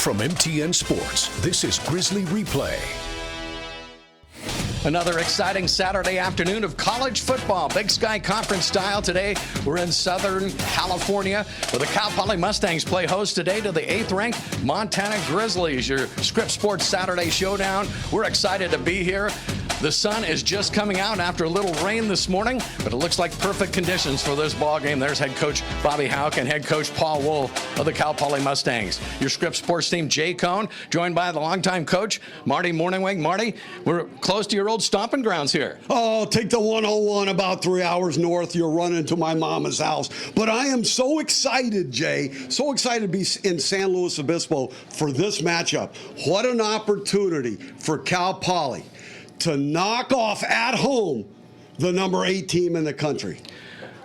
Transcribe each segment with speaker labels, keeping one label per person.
Speaker 1: From MTN Sports, this is Grizzly Replay.
Speaker 2: Another exciting Saturday afternoon of college football. Big Sky Conference style today. We're in Southern California where the Cal Poly Mustangs play host today to the 8th-ranked Montana Grizzlies. Your Scripps Sports Saturday showdown. We're excited to be here. The sun is just coming out after a little rain this morning, but it looks like perfect conditions for this ball game. There's head coach Bobby Houck and head coach Paul Wolf of the Cal Poly Mustangs. Your Scripps Sports team, Jay Cohn, joined by the longtime coach, Marty Morningweg. Marty, we're close to your old stomping grounds here.
Speaker 3: Oh, take the 101 about 3 hours north. You're running to my mama's house. But I am so excited, Jay, so excited to be in San Luis Obispo for this matchup. What an opportunity for Cal Poly to knock off at home the number 8 team in the country.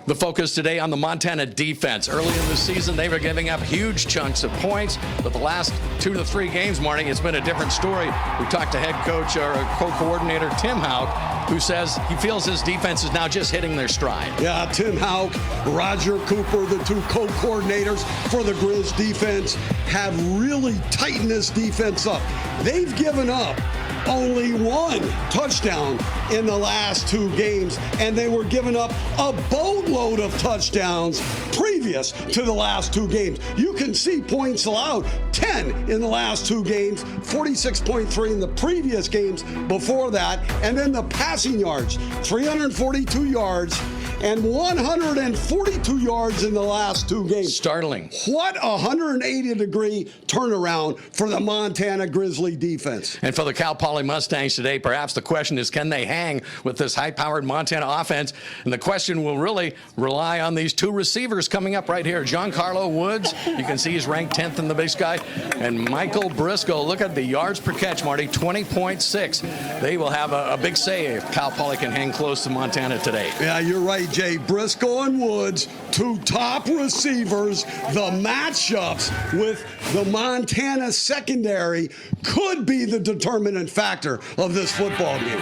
Speaker 2: The focus today on the Montana defense. Early in the season, they were giving up huge chunks of points, but the last 2 to 3 games, Marty, it's been a different story. We talked to head coach or co-coordinator Tim Houck, who says he feels his defense is now just hitting their stride.
Speaker 3: Yeah, Tim Houck, Roger Cooper, the 2 co-coordinators for the Grizz defense, have really tightened this defense up. They've given up only 1 touchdown in the last 2 games, and they were giving up a boatload of touchdowns previous to the last 2 games. You can see points allowed, 10 in the last 2 games, 46.3 in the previous games before that, and then the passing yards, 342 yards and 142 yards in the last 2 games.
Speaker 2: Startling.
Speaker 3: What a 180-degree turnaround for the Montana Grizzly defense.
Speaker 2: And for the Cal Poly Mustangs today, perhaps the question is, can they hang with this high-powered Montana offense? And the question will really rely on these 2 receivers coming up right here. Giancarlo Woods, you can see he's ranked 10th in the Big Sky. And Michael Briscoe, look at the yards per catch, Marty, 20.6. They will have a big say if Cal Poly can hang close to Montana today.
Speaker 3: Yeah, you're right, Jay. Briscoe and Woods, 2 top receivers. The matchups with the Montana secondary could be the determinant factor of this football game.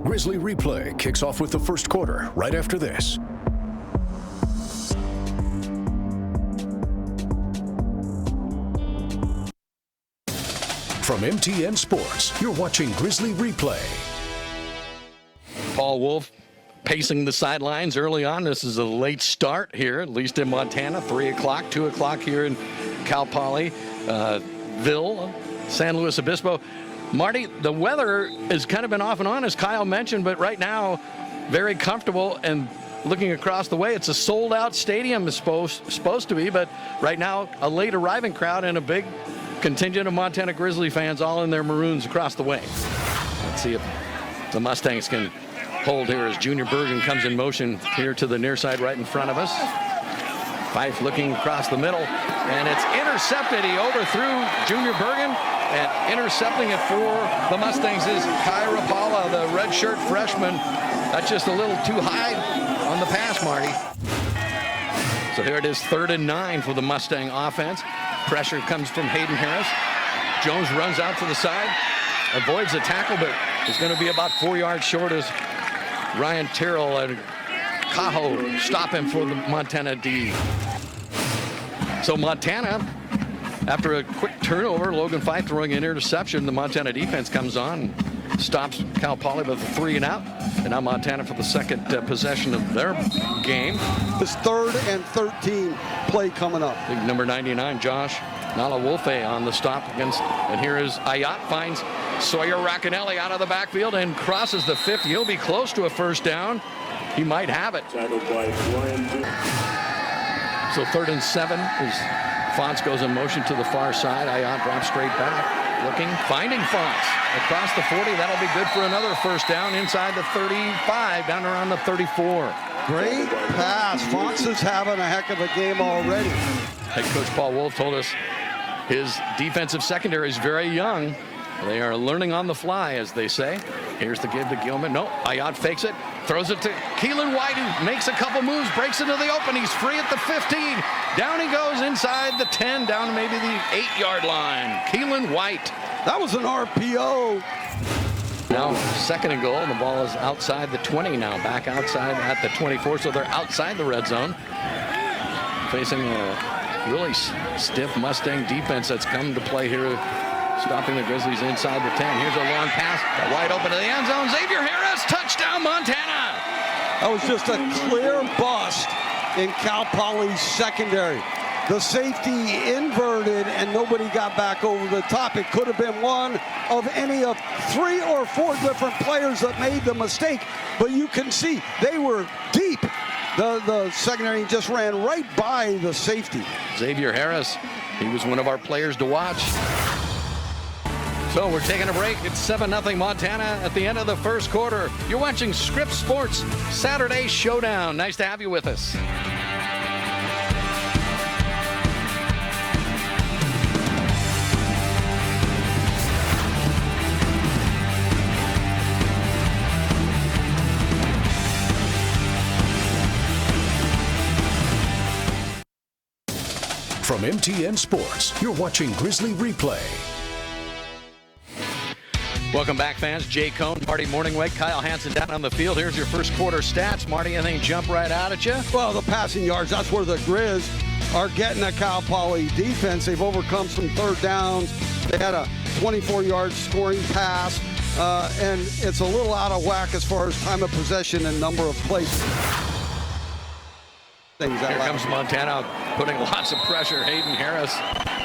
Speaker 1: Grizzly Replay kicks off with the first quarter right after this. From MTN Sports, you're watching Grizzly Replay.
Speaker 2: Paul Wolf pacing the sidelines early on. This is a late start here, at least in Montana. 3 o'clock, 2 o'clock here in Cal Poly, Ville, San Luis Obispo. Marty, the weather has kind of been off and on, as Kyle mentioned, but right now, very comfortable. And looking across the way, it's a sold-out stadium, is supposed to be, but right now, a late arriving crowd and a big contingent of Montana Grizzly fans all in their maroons across the way. Let's see if the Mustangs can hold here as Junior Bergen comes in motion here to the near side right in front of us. Fife looking across the middle, and it's intercepted. He overthrew Junior Bergen, and intercepting it for the Mustangs is Kai Rapala, the redshirt freshman. That's just a little too high on the pass, Marty. So here it is, 3rd and 9 for the Mustang offense. Pressure comes from Hayden Harris. Jones runs out to the side, avoids the tackle, but is going to be about 4 yards short as Ryan Terrell and Cajo stop him for the Montana D. So Montana, after a quick turnover, Logan Fife throwing an interception, the Montana defense comes on, stops Cal Poly with a 3 and out. And now Montana for the second possession of their game.
Speaker 3: This 3rd and 13 play coming up.
Speaker 2: Big number 99, Josh Nalawolfe on the stop against, and here is Ayat, finds Sawyer Racanelli out of the backfield and crosses the 50. He'll be close to a first down. He might have it. So 3rd and 7 as Fonts goes in motion to the far side. Ayat drops straight back, looking, finding Fonts across the 40. That'll be good for another first down inside the 35, down around the 34.
Speaker 3: Great pass. Fonts is having a heck of a game already.
Speaker 2: Head coach Paul Wolf told us his defensive secondary is very young. They are learning on the fly, as they say. Here's the give to Gilman. No, Ayat fakes it, throws it to Keelan White, who makes a couple moves, breaks into the open. He's free at the 15. Down he goes inside the 10, down to maybe the 8-yard line. Keelan White.
Speaker 3: That was an RPO.
Speaker 2: Now 2nd and goal, and the ball is outside the 20 now, back outside at the 24, so they're outside the red zone. Facing a really stiff Mustang defense that's come to play here, stopping the Grizzlies inside the 10. Here's a long pass, wide open to the end zone. Xavier Harris, touchdown Montana!
Speaker 3: That was just a clear bust in Cal Poly's secondary. The safety inverted and nobody got back over the top. It could have been one of any of 3 or 4 different players that made the mistake, but you can see they were deep. The secondary just ran right by the safety.
Speaker 2: Xavier Harris, he was one of our players to watch. So we're taking a break. It's 7-0 Montana at the end of the first quarter. You're watching Scripps Sports Saturday Showdown. Nice to have you with us.
Speaker 1: From MTN Sports, you're watching Grizzly Replay.
Speaker 2: Welcome back, fans. Jay Cone, Marty Morningweg, Kyle Hansen down on the field. Here's your first quarter stats. Marty, anything jump right out at you?
Speaker 3: Well, the passing yards, that's where the Grizz are getting a Cal Poly defense. They've overcome some 3rd downs. They had a 24-yard scoring pass, and it's a little out of whack as far as time of possession and number of plays.
Speaker 2: Here comes Montana putting lots of pressure. Hayden Harris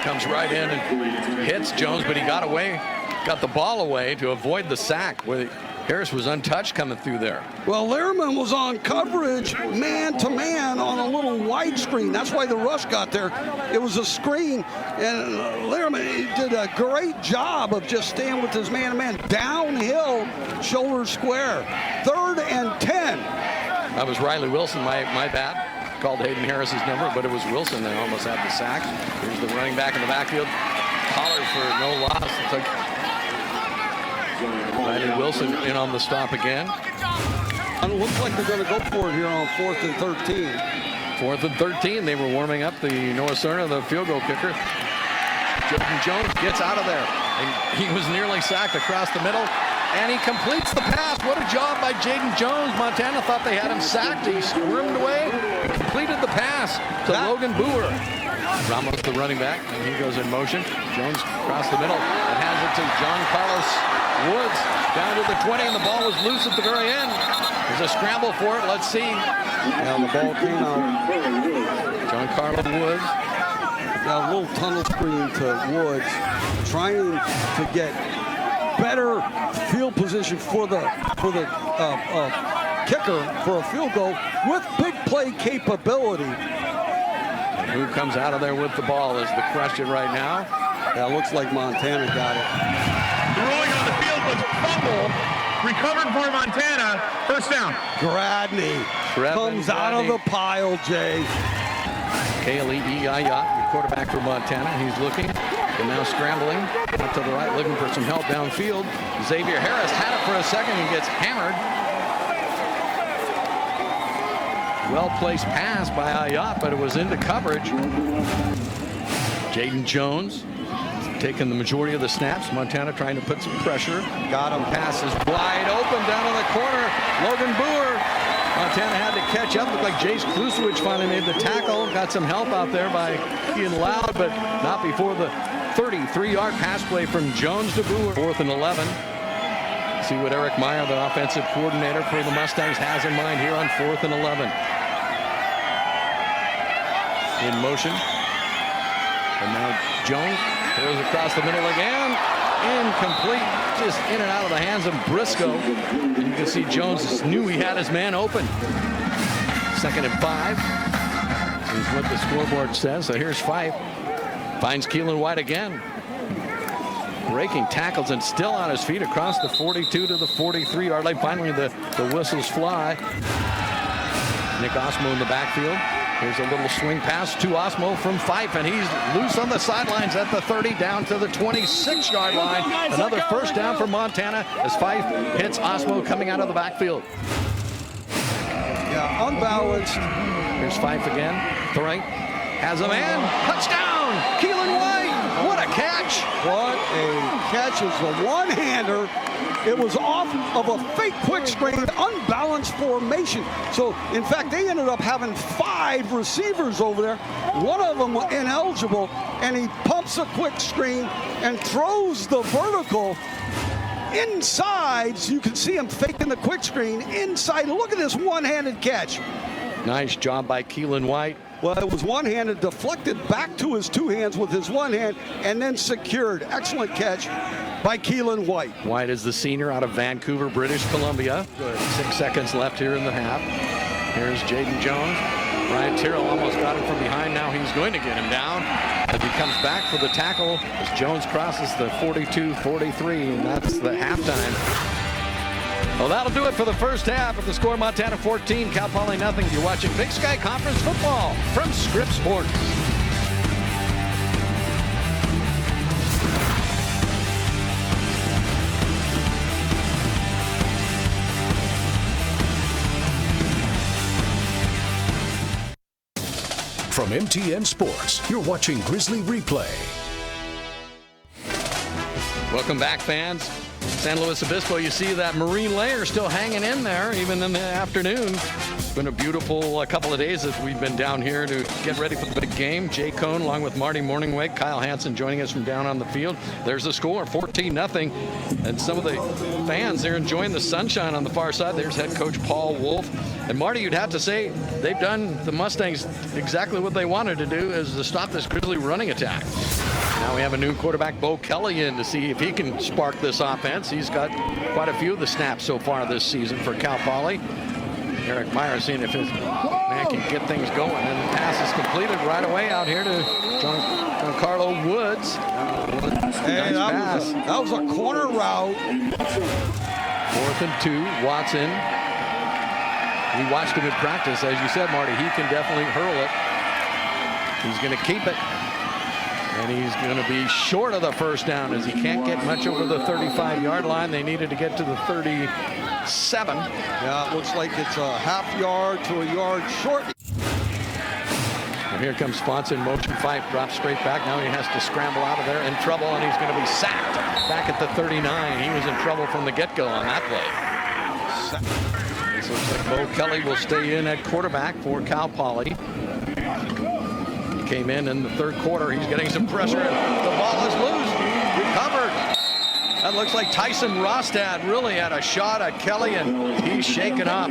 Speaker 2: comes right in and hits Jones, but he got away, got the ball away to avoid the sack where Harris was untouched coming through there.
Speaker 3: Well, Lehrman was on coverage man-to-man on a little widescreen. That's why the rush got there. It was a screen, and Lehrman did a great job of just staying with his man-to-man. Downhill, shoulder square. 3rd and 10.
Speaker 2: That was Riley Wilson, my bad. Called Hayden Harris's number, but it was Wilson that almost had the sack. Here's the running back in the backfield. Collar for no loss. Riley Wilson in on the stop again.
Speaker 3: And it looks like they're going to go for it here on 4th and 13.
Speaker 2: 4th and 13. They were warming up the Noah Cerna, the field goal kicker. Jordan Jones gets out of there. And he was nearly sacked across the middle. And he completes the pass. What a job by Jaden Jones. Montana thought they had him sacked. He squirmed away and completed the pass to Logan Boer. Ramos, the running back, and he goes in motion. Jones across the middle and has it to John Carlos Woods down to the 20, and the ball was loose at the very end. There's a scramble for it. Let's see.
Speaker 3: Now the ball came out.
Speaker 2: John Carlos Woods.
Speaker 3: Now a little tunnel screen to Woods, trying to get better field position for the kicker for a field goal with big play capability.
Speaker 2: And who comes out of there with the ball is the question right now.
Speaker 3: Yeah, looks like Montana got it.
Speaker 4: The ruling on the field was fumble, recovered for Montana, first down.
Speaker 3: Gradney comes out of the pile, Jay.
Speaker 2: Kaylee Ayat, the quarterback for Montana. He's looking. And now scrambling out to the right, looking for some help downfield. Xavier Harris had it for a second and gets hammered. Well-placed pass by Ayat, but it was into coverage. Jaden Jones taking the majority of the snaps. Montana trying to put some pressure. Got him. Pass is wide open down in the corner. Logan Boer. Montana had to catch up. Looked like Jace Klusewicz finally made the tackle. Got some help out there by Ian Loud, but not before the 33-yard pass play from Jones to Boer. 4th and 11. See what Eric Meyer, the offensive coordinator for the Mustangs, has in mind here on 4th and 11. In motion. And now Jones throws across the middle again. Incomplete. Just in and out of the hands of Briscoe. And you can see Jones knew he had his man open. 2nd and 5 is what the scoreboard says. So here's Fife. Finds Keelan White again. Breaking tackles and still on his feet across the 42 to the 43-yard line. Finally, the whistles fly. Nick Osmo in the backfield. Here's a little swing pass to Osmo from Fife, and he's loose on the sidelines at the 30 down to the 26-yard line. Another first down for Montana as Fife hits Osmo coming out of the backfield.
Speaker 3: Yeah, unbalanced.
Speaker 2: Here's Fife again. The right has a man. Touchdown! Keelan White! What a catch!
Speaker 3: What a catch. It's a one-hander. It was off off of a fake quick screen, unbalanced formation. So, in fact, they ended up having 5 receivers over there. One of them ineligible, and he pumps a quick screen and throws the vertical inside. So you can see him faking the quick screen inside. Look at this one-handed catch.
Speaker 2: Nice job by Keelan White.
Speaker 3: Well, it was one-handed, deflected back to his 2 hands with his 1 hand, and then secured. Excellent catch by Keelan White.
Speaker 2: White is the senior out of Vancouver, British Columbia. 6 seconds left here in the half. Here's Jaden Jones. Ryan Tyrrell almost got him from behind. Now he's going to get him down as he comes back for the tackle as Jones crosses the 42-43, and that's the halftime. Well, that'll do it for the first half. Of the score, Montana 14, Cal Poly nothing. You're watching Big Sky Conference football from Scripps Sports.
Speaker 1: From MTN Sports, you're watching Grizzly Replay.
Speaker 2: Welcome back, fans. San Luis Obispo, you see that marine layer still hanging in there, even in the afternoon. It's been a beautiful couple of days as we've been down here to get ready for the big game. Jay Cohn, along with Marty Morningweg, Kyle Hansen joining us from down on the field. There's the score, 14-0. And some of the fans, they're enjoying the sunshine on the far side. There's head coach Paul Wolf. And Marty, you'd have to say they've done the Mustangs exactly what they wanted to do, is to stop this Grizzly running attack. Now we have a new quarterback, Bo Kelly, in to see if he can spark this offense. He's got quite a few of the snaps so far this season for Cal Poly. Eric Meyer seeing if his man can get things going. And the pass is completed right away out here to Giancarlo Woods.
Speaker 3: Hey,
Speaker 2: nice
Speaker 3: that was a corner route.
Speaker 2: 4th and 2, Watson. We watched him in practice. As you said, Marty, he can definitely hurl it. He's going to keep it. And he's going to be short of the first down as he can't get much over the 35-yard line. They needed to get to the 37.
Speaker 3: Yeah, it looks like it's a half yard to a yard short.
Speaker 2: And here comes Fonts in motion. Fife drops straight back. Now he has to scramble out of there, in trouble, and he's going to be sacked back at the 39. He was in trouble from the get-go on that play. This looks like Bo Kelly will stay in at quarterback for Cal Poly. Came in the third quarter. He's getting some pressure. The ball is loose. Recovered. That looks like Tyson Rostad really had a shot at Kelly, and he's shaken up.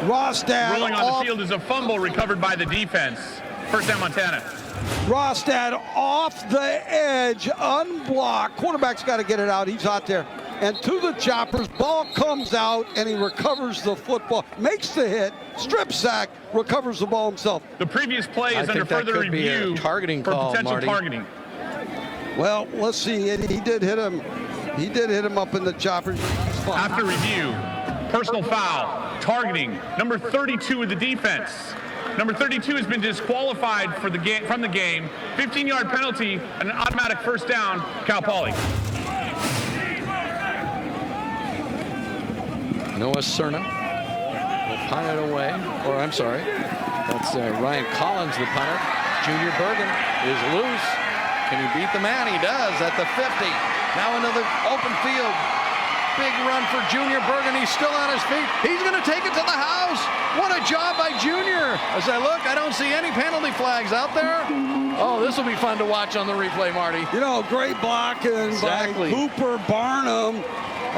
Speaker 3: Rostad
Speaker 4: Rolling on the field is a fumble recovered by the defense. First down, Montana.
Speaker 3: Rostad off the edge, unblocked. Quarterback's got to get it out. He's out there. And to the choppers, ball comes out, and he recovers the football, makes the hit, strip sack, recovers the ball himself.
Speaker 4: The previous play is under further review
Speaker 2: targeting
Speaker 4: for
Speaker 2: call,
Speaker 4: potential
Speaker 2: Marty.
Speaker 4: targeting.
Speaker 3: Well, let's see. He did hit him. He did hit him up in the choppers.
Speaker 4: After review, personal foul, targeting, number 32 of the defense. Number 32 has been disqualified for the game, from the game. 15-yard penalty and an automatic first down, Cal Poly.
Speaker 2: Noah Cerna will punt it away. Or, I'm sorry, that's Ryan Collins, the punter. Junior Bergen is loose. Can he beat the man? He does at the 50. Now another open field. Big run for Junior Bergen. He's still on his feet. He's going to take it to the house. What a job by Junior. As I look, I don't see any penalty flags out there. Oh, this will be fun to watch on the replay, Marty.
Speaker 3: You know, great blocking by Cooper Barnum.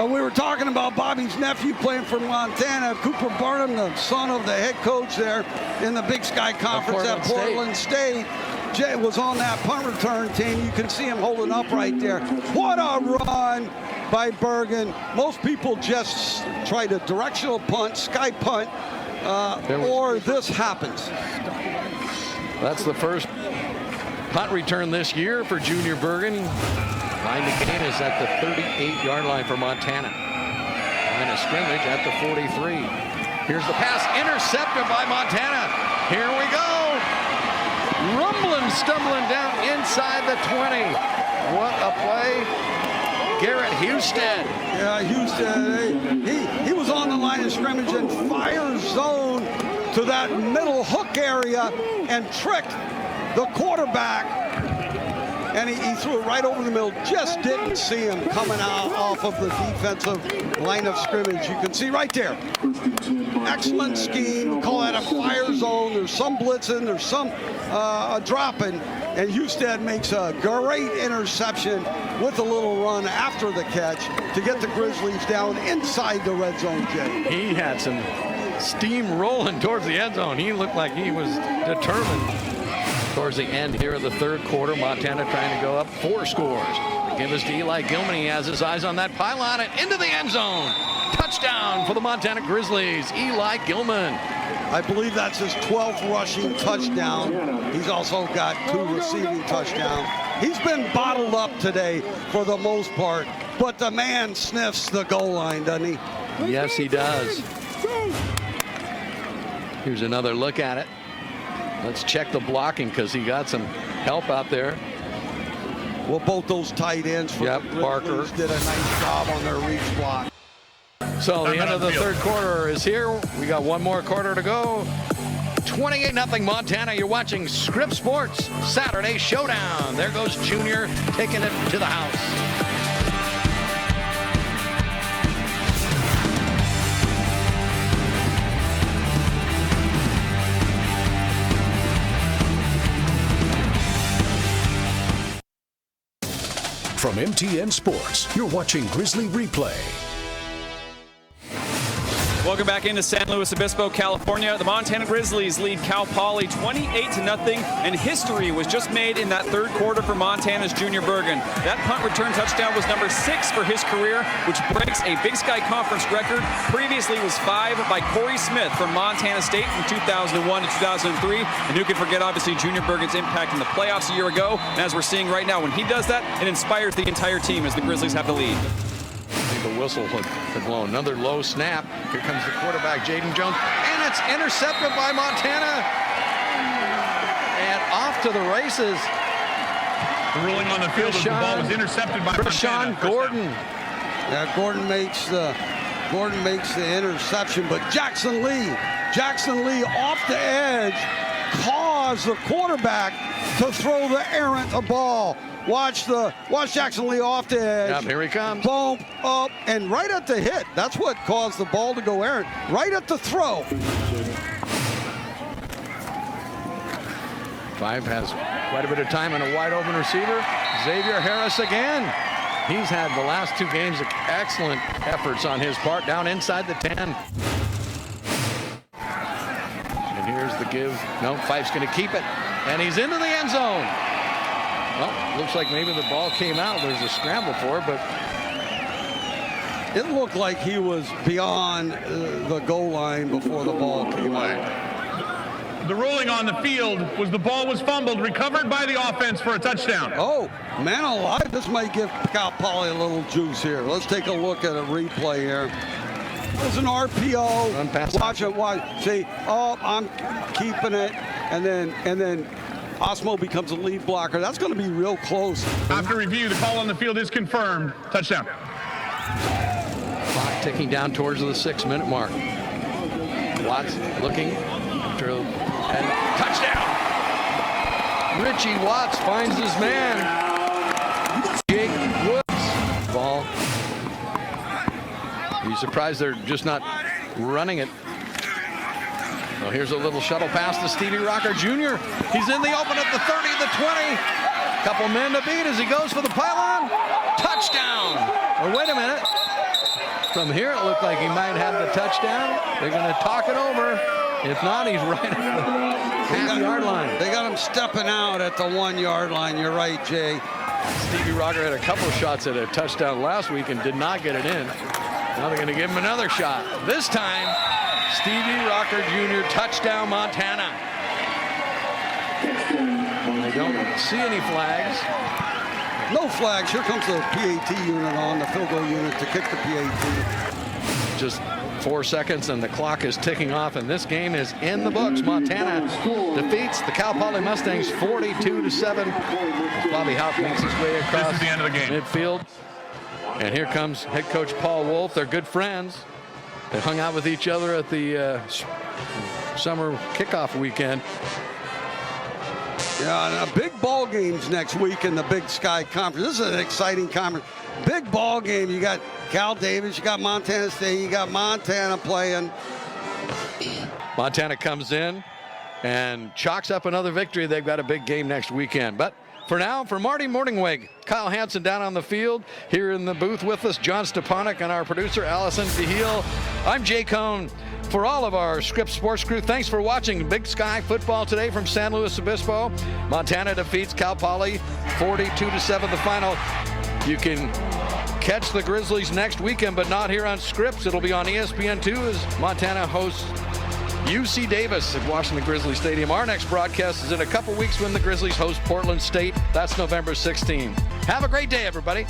Speaker 3: We were talking about Bobby's nephew playing for Montana. Cooper Barnum, the son of the head coach there in the Big Sky Conference at Portland State. Jay was on that punt return team. You can see him holding up right there. What a run by Bergen. Most people just try to directional punt, sky punt, or this happens.
Speaker 2: That's the first punt return this year for Junior Bergen. Line to gain is at the 38-yard line for Montana. Line of scrimmage at the 43. Here's the pass, intercepted by Montana. Here we go. Rumbling, stumbling down inside the 20. What a play. Garrett Houston.
Speaker 3: Yeah, Houston, he was on the line of scrimmage and fire zone to that middle hook area and tricked the quarterback. and he threw it right over the middle. Just didn't see him coming out off of the defensive line of scrimmage. You can see right there. Excellent scheme. We call that a fire zone. There's some blitzing. There's some dropping. And Husted makes a great interception with a little run after the catch to get the Grizzlies down inside the red zone, Jay.
Speaker 2: He had some steam rolling towards the end zone. He looked like he was determined. Towards the end here of the third quarter, Montana trying to go up 4 scores. Give us to Eli Gilman. He has his eyes on that pylon and into the end zone. Touchdown for the Montana Grizzlies, Eli Gilman.
Speaker 3: I believe that's his 12th rushing touchdown. He's also got 2 receiving touchdowns. He's been bottled up today for the most part, but the man sniffs the goal line, doesn't he?
Speaker 2: Yes, he does. Here's another look at it. Let's check the blocking because he got some help out there.
Speaker 3: Well, both those tight ends for the Grizzlies did a nice job on their reach block.
Speaker 2: So the end of the third quarter is here. We got one more quarter to go. 28-0 Montana. You're watching Scripps Sports Saturday Showdown. There goes Junior taking it to the house.
Speaker 1: From MTN Sports, you're watching Grizzly Replay.
Speaker 5: Welcome back into San Luis Obispo, California. The Montana Grizzlies lead Cal Poly 28-0, and history was just made in that third quarter for Montana's Junior Bergen. That punt return touchdown was number 6 for his career, which breaks a Big Sky Conference record. Previously was 5 by Corey Smith from Montana State from 2001 to 2003. And who could forget, obviously, Junior Bergen's impact in the playoffs a year ago. And as we're seeing right now, when he does that, it inspires the entire team as the Grizzlies have the lead.
Speaker 2: The whistle had blown. Another low snap. Here comes the quarterback, Jaden Jones, and it's intercepted by Montana. And off to the races.
Speaker 4: The ruling on the field is the ball was intercepted by
Speaker 2: Rashawn Gordon.
Speaker 3: Yeah, Gordon makes the interception, but Jackson Lee off the edge caused the quarterback to throw the errant ball. Watch Jackson Lee off the edge.
Speaker 2: Yep, here he comes.
Speaker 3: Bump up and right at the hit. That's what caused the ball to go errant. Right at the throw.
Speaker 2: Five has quite a bit of time and a wide open receiver. Xavier Harris again. He's had the last 2 games excellent efforts on his part down inside the 10. And here's the give. No, Fife's going to keep it. And he's into the end zone. Well, looks like maybe the ball came out. There's a scramble for it, but
Speaker 3: it looked like he was beyond the goal line before the ball came out.
Speaker 4: The ruling on the field was the ball was fumbled, recovered by the offense for a touchdown.
Speaker 3: Oh, man alive, this might give Cal Poly a little juice here. Let's take a look at a replay here. It was an RPO. Watch it. See, oh, I'm keeping it, and then Osmo becomes a lead blocker. That's going to be real close.
Speaker 4: After review, the call on the field is confirmed. Touchdown.
Speaker 2: Clock ticking down towards the 6-minute mark. Watts looking and touchdown. Richie Watts finds his man. Jake Woods. Ball. Are you surprised they're just not running it? Well, here's a little shuttle pass to Stevie Rocker Jr. He's in the open at the 30, the 20. Couple men to beat as he goes for the pylon. Touchdown. Oh, wait a minute. From here, it looked like he might have the touchdown. They're going to talk it over. If not, he's right at the half-yard line.
Speaker 3: They got him stepping out at the 1-yard line. You're right, Jay.
Speaker 2: Stevie Rocker had a couple of shots at a touchdown last week and did not get it in. Now they're going to give him another shot. This time, Stevie Rocker Jr. touchdown Montana. They don't see any flags.
Speaker 3: No flags. Here comes the PAT unit on, the field goal unit to kick the PAT.
Speaker 2: Just 4 seconds and the clock is ticking off, and this game is in the books. Montana defeats the Cal Poly Mustangs 42-7. Bobby Haupt makes his way across
Speaker 4: this is the end of the game.
Speaker 2: Midfield. And here comes head coach Paul Wolf. They're good friends. They hung out with each other at the summer kickoff weekend.
Speaker 3: Yeah, and big ball games next week in the Big Sky Conference. This is an exciting conference. Big ball game. You got Cal Davis, you got Montana State, you got Montana playing.
Speaker 2: Montana comes in and chalks up another victory. They've got a big game next weekend. But for now, for Marty Morningweg, Kyle Hansen down on the field, here in the booth with us, John Stepanek, and our producer, Allison Fahil. I'm Jay Cohn. For all of our Scripps Sports crew, thanks for watching Big Sky football today from San Luis Obispo. Montana defeats Cal Poly 42-7 the final. You can catch the Grizzlies next weekend, but not here on Scripps. It'll be on ESPN2 as Montana hosts UC Davis at Washington Grizzly Stadium. Our next broadcast is in a couple weeks when the Grizzlies host Portland State. That's November 16. Have a great day, everybody.